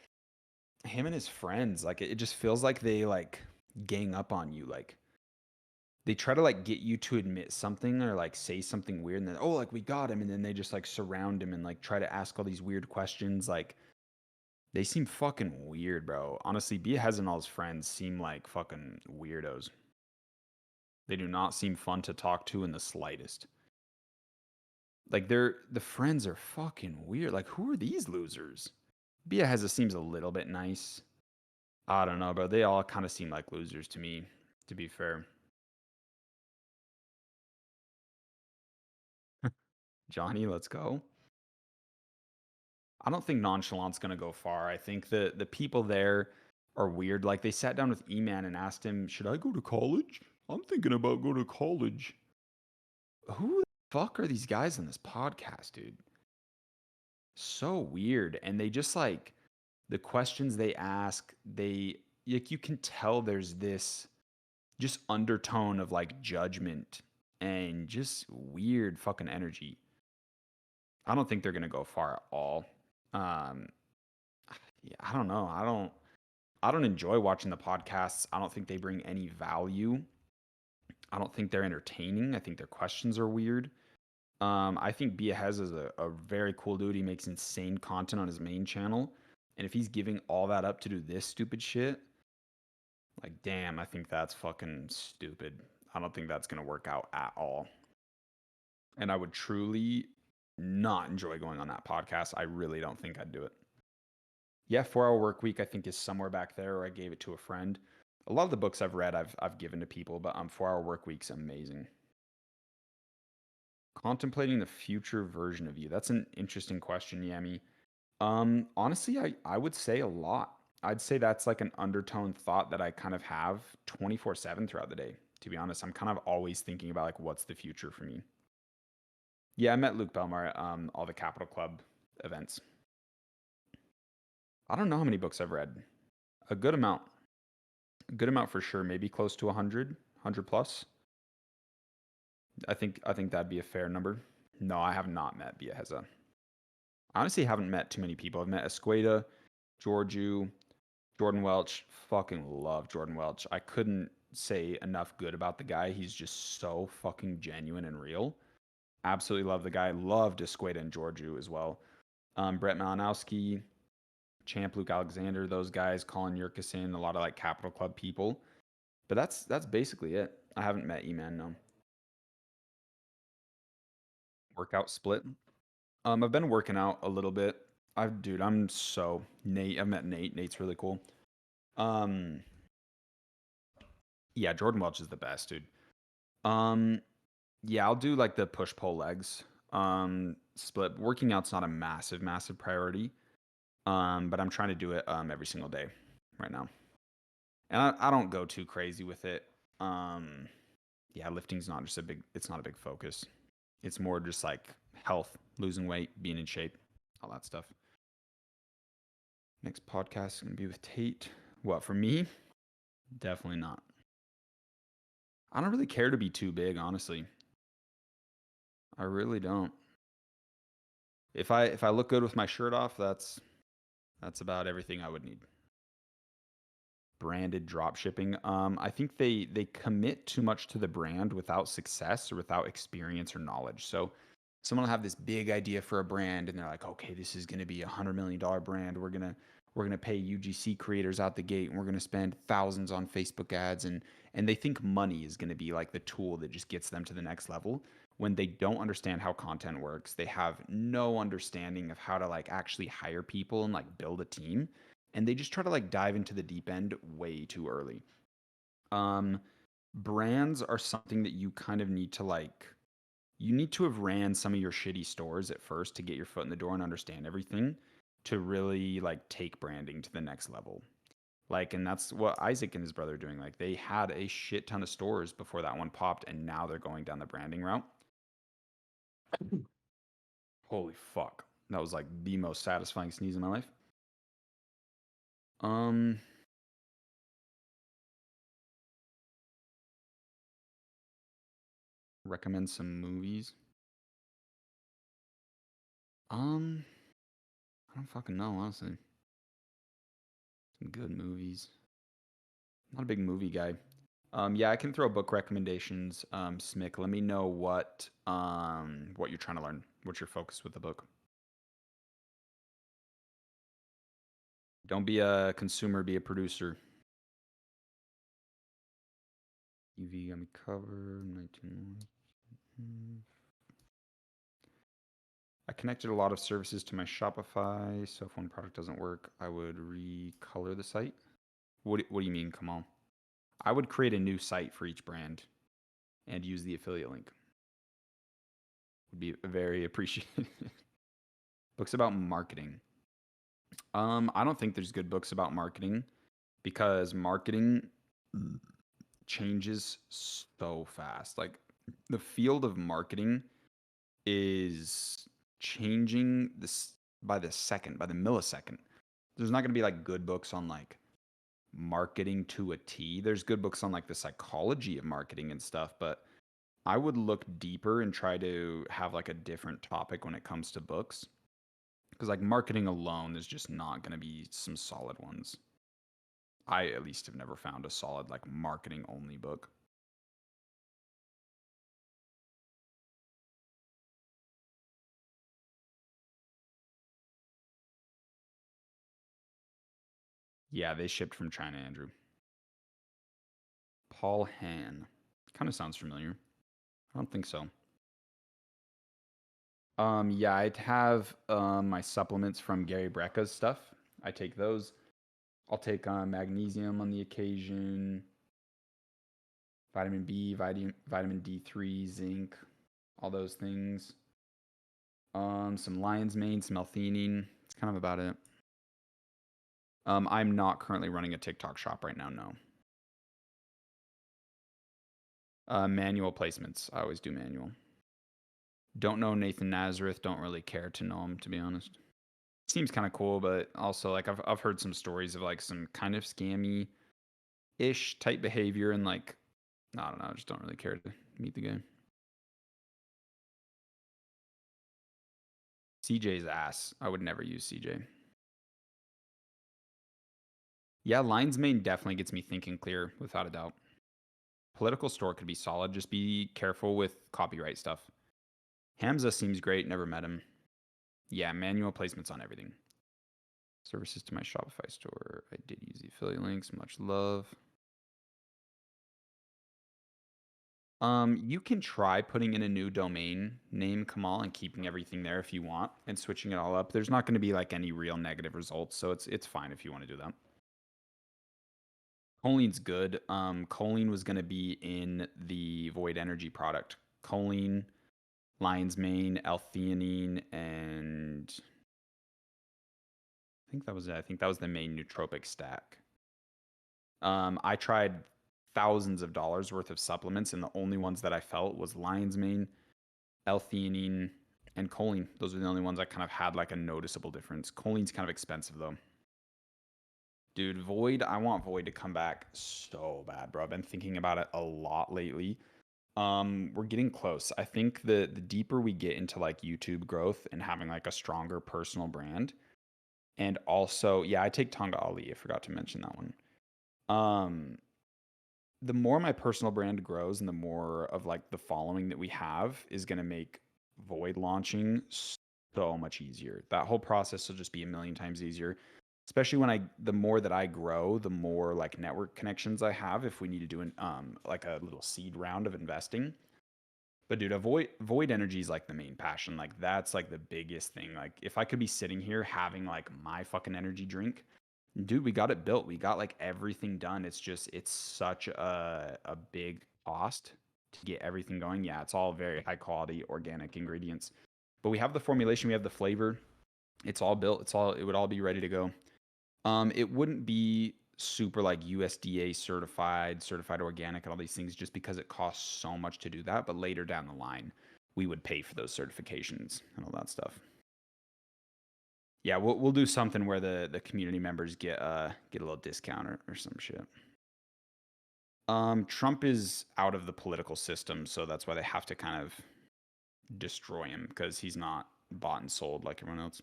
A: him and his friends, like it just feels like they like gang up on you. Like they try to like get you to admit something or like say something weird and then oh like we got him and then they just like surround him and like try to ask all these weird questions. Like they seem fucking weird, bro. Honestly, Biahez and all his friends seem like fucking weirdos. They do not seem fun to talk to in the slightest. Like the friends are fucking weird. Like who are these losers? Biahez seems a little bit nice. I don't know, bro. They all kind of seem like losers to me, to be fair. Johnny, let's go. I don't think nonchalant's gonna go far. I think the people there are weird. Like they sat down with E-Man and asked him, "Should I go to college? I'm thinking about going to college." Who the fuck are these guys on this podcast, dude? So weird. And they just like the questions they ask, they like you can tell there's this just undertone of like judgment and just weird fucking energy. I don't think they're gonna go far at all. Um, yeah, I don't know. I don't enjoy watching the podcasts. I don't think they bring any value. I don't think they're entertaining. I think their questions are weird. I think Biahez is a very cool dude. He makes insane content on his main channel. And if he's giving all that up to do this stupid shit, like, damn, I think that's fucking stupid. I don't think that's going to work out at all. And I would truly not enjoy going on that podcast. I really don't think I'd do it. Yeah, 4 Hour Work Week I think is somewhere back there, or I gave it to a friend. A lot of the books I've read, I've given to people, but 4 Hour Work Week's amazing. Contemplating the future version of you. That's an interesting question, Yami. Honestly, I would say a lot. I'd say that's like an undertone thought that I kind of have 24/7 throughout the day. To be honest, I'm kind of always thinking about like what's the future for me. Yeah, I met Luke Belmar at all the Capital Club events. I don't know how many books I've read. A good amount. A good amount for sure. Maybe close to 100 plus. I think that'd be a fair number. No, I have not met Biaheza. Honestly, haven't met too many people. I've met Esqueda, Georgiou, Jordan Welch. Fucking love Jordan Welch. I couldn't say enough good about the guy. He's just so fucking genuine and real. Absolutely love the guy. Loved Esqueda and Georgiou as well. Brett Malinowski, Champ Luke Alexander, those guys, Colin Yurkison, a lot of like Capital Club people. But that's basically it. I haven't met E-Man, no. Workout split. I've been working out a little bit. Dude, I'm so Nate. I've met Nate. Nate's really cool. Um, yeah, Jordan Welch is the best, dude. Um, yeah, I'll do like the push pull legs. Split. Working out's not a massive priority. But I'm trying to do it every single day right now. And I don't go too crazy with it. Um, yeah, lifting's not just a big. It's not a big focus. It's more just like health, losing weight, being in shape, all that stuff. Next podcast is gonna be with Tate. What for me? Definitely not. I don't really care to be too big, honestly. I really don't. If I look good with my shirt off, that's about everything I would need. Branded drop shipping. I think they commit too much to the brand without success or without experience or knowledge. So someone will have this big idea for a brand and they're like, okay, this is gonna be $100 million brand. We're gonna pay UGC creators out the gate and we're gonna spend thousands on Facebook ads and they think money is gonna be like the tool that just gets them to the next level when they don't understand how content works. They have no understanding of how to like actually hire people and like build a team and they just try to like dive into the deep end way too early. Um, Brands are something that you kind of need to like. you need to have ran some of your shitty stores at first to get your foot in the door and understand everything to really like take branding to the next level. Like, and that's what Isaac and his brother are doing. Like, they had a shit ton of stores before that one popped, and now they're going down the branding route. Holy fuck. That was like the most satisfying sneeze in my life. Um, recommend some movies. Um, I don't fucking know, honestly. Some good movies. Not a big movie guy. Yeah, I can throw book recommendations. Smick, let me know what you're trying to learn. What's your focus with the book? Don't be a consumer, be a producer. EV got me covered. 19. I connected a lot of services to my Shopify, so if one product doesn't work, I would recolor the site. What do you mean, come on? I would create a new site for each brand and use the affiliate link. Would be very appreciated. Books about marketing. I don't think there's good books about marketing because marketing changes so fast. Like the field of marketing is changing this by the second, by the millisecond. There's not going to be like good books on like marketing to a T. There's good books on like the psychology of marketing and stuff, but I would look deeper and try to have like a different topic when it comes to books. Because like marketing alone is just not going to be some solid ones. I at least have never found a solid like marketing only book. Yeah, they shipped from China, Andrew. Paul Han. Kind of sounds familiar. I don't think so. Yeah, I'd have my supplements from Gary Brecka's stuff. I take those. I'll take magnesium on the occasion, vitamin B, vitamin D3, zinc, all those things. Some lion's mane, some L-theanine. It's kind of about it. I'm not currently running a TikTok shop right now. No. Manual placements. I always do manual. Don't know Nathan Nazareth. Don't really care to know him, to be honest. Seems kind of cool, but also like I've heard some stories of like some kind of scammy ish type behavior, and like I don't know, I just don't really care to meet the guy. CJ's ass. I would never use CJ. Yeah, Lion's Mane definitely gets me thinking clear, without a doubt. Political store could be solid. Just be careful with copyright stuff. Hamza seems great. Never met him. Yeah, manual placements on everything. Services to my Shopify store. I did use the affiliate links. Much love. You can try putting in a new domain name, Kamal, and keeping everything there if you want, and switching it all up. There's not going to be like any real negative results, so it's fine if you want to do that. Choline's good. Choline was going to be in the Void Energy product. Choline, Lion's Mane, L-theanine, and I think that was it. I think that was the main nootropic stack. I tried thousands of dollars worth of supplements, and the only ones that I felt was Lion's Mane, L-theanine, and choline. Those are the only ones I kind of had like a noticeable difference. Choline's kind of expensive though. Dude, Void, I want Void to come back so bad, bro. I've been thinking about it a lot lately. We're getting close. I think the deeper we get into like YouTube growth and having like a stronger personal brand, and also, yeah, I take Tonga Ali. I forgot to mention that one. Um, the more my personal brand grows and the more of like the following that we have is going to make Void launching so much easier. That whole process will just be a million times easier. Especially when the more that I grow, the more like network connections I have if we need to do like a little seed round of investing. But dude, void energy is like the main passion. Like that's like the biggest thing. Like if I could be sitting here having like my fucking energy drink, dude, we got it built. We got like everything done. It's just it's such a big cost to get everything going. Yeah, it's all very high quality organic ingredients. But we have the formulation, we have the flavor. It's all built. It would all be ready to go. It wouldn't be super like USDA certified organic and all these things just because it costs so much to do that, but later down the line, we would pay for those certifications and all that stuff. Yeah, we'll do something where the community members get a little discount or some shit. Trump is out of the political system, so that's why they have to kind of destroy him because he's not bought and sold like everyone else.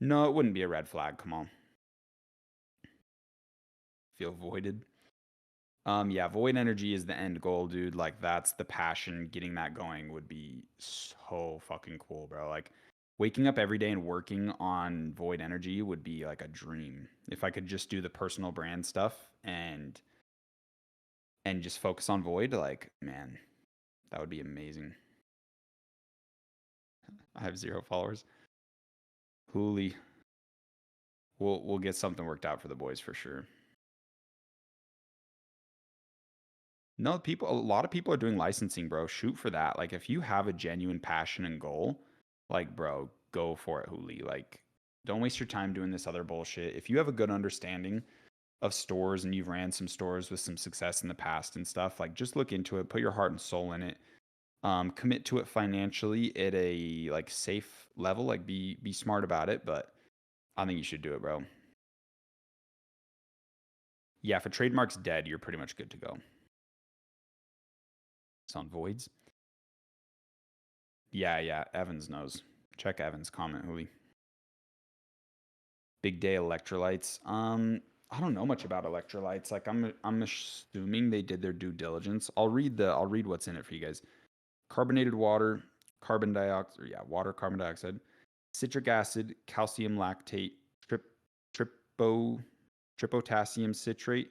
A: No, it wouldn't be a red flag. Come on. Feel voided. Yeah, void energy is the end goal, dude. Like that's the passion. Getting that going would be so fucking cool, bro. Like waking up every day and working on void energy would be like a dream. If I could just do the personal brand stuff and just focus on void, like man, that would be amazing. I have 0 followers. Holy. We'll get something worked out for the boys for sure. No, a lot of people are doing licensing, bro. Shoot for that. Like, if you have a genuine passion and goal, like, bro, go for it, Hooli. Like, don't waste your time doing this other bullshit. If you have a good understanding of stores and you've ran some stores with some success in the past and stuff, like, just look into it, put your heart and soul in it. Commit to it financially at a like safe level. Like, be smart about it, but I think you should do it, bro. Yeah, if a trademark's dead, you're pretty much good to go. It's on voids. Yeah. Evans knows. Check Evans' comment, Hooli. Big day electrolytes. I don't know much about electrolytes. Like I'm assuming they did their due diligence. I'll read what's in it for you guys. Carbonated water, carbon dioxide, water, carbon dioxide, citric acid, calcium lactate, tripotassium citrate,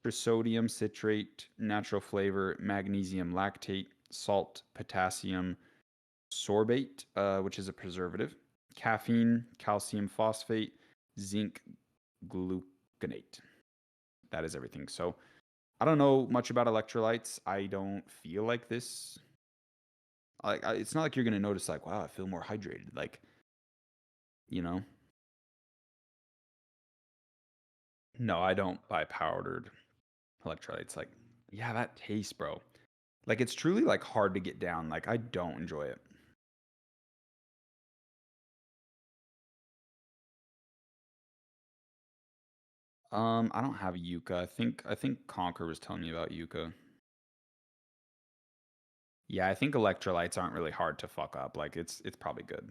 A: trisodium citrate, natural flavor, magnesium lactate, salt, potassium sorbate, which is a preservative, caffeine, calcium phosphate, zinc gluconate. That is everything. So I don't know much about electrolytes. I don't feel like this. It's not like you're gonna notice like, wow, I feel more hydrated. Like, you know. No, I don't buy powdered electrolytes. Like, yeah, that taste, bro. Like, it's truly like hard to get down. Like, I don't enjoy it. I don't have Yuka. I think Conquer was telling me about Yuka. Yeah, I think electrolytes aren't really hard to fuck up. Like it's probably good.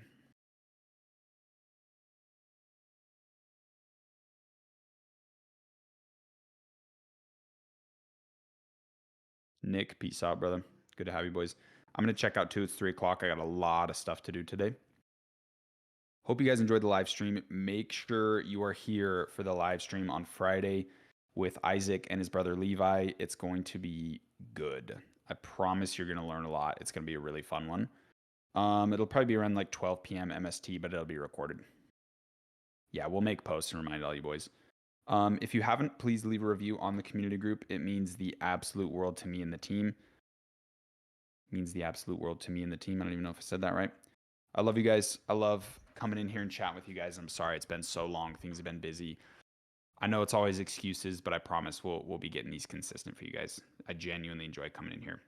A: Nick, peace out, brother. Good to have you, boys. I'm gonna check out too. It's 3 o'clock. I got a lot of stuff to do today. Hope you guys enjoyed the live stream. Make sure you are here for the live stream on Friday with Isaac and his brother Levi. It's going to be good. I promise you're gonna learn a lot. It's gonna be a really fun one. It'll probably be around like 12 p.m. MST, but it'll be recorded. Yeah, we'll make posts and remind all you boys. If you haven't, please leave a review on the community group. It means the absolute world to me and the team. It means the absolute world to me and the team. I don't even know if I said that right. I love you guys. I love coming in here and chatting with you guys. I'm sorry it's been so long. Things have been busy. I know it's always excuses, but I promise we'll be getting these consistent for you guys. I genuinely enjoy coming in here.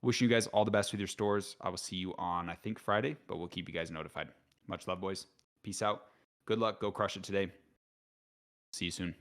A: Wishing you guys all the best with your stores. I will see you on, I think, Friday, but we'll keep you guys notified. Much love, boys. Peace out. Good luck. Go crush it today. See you soon.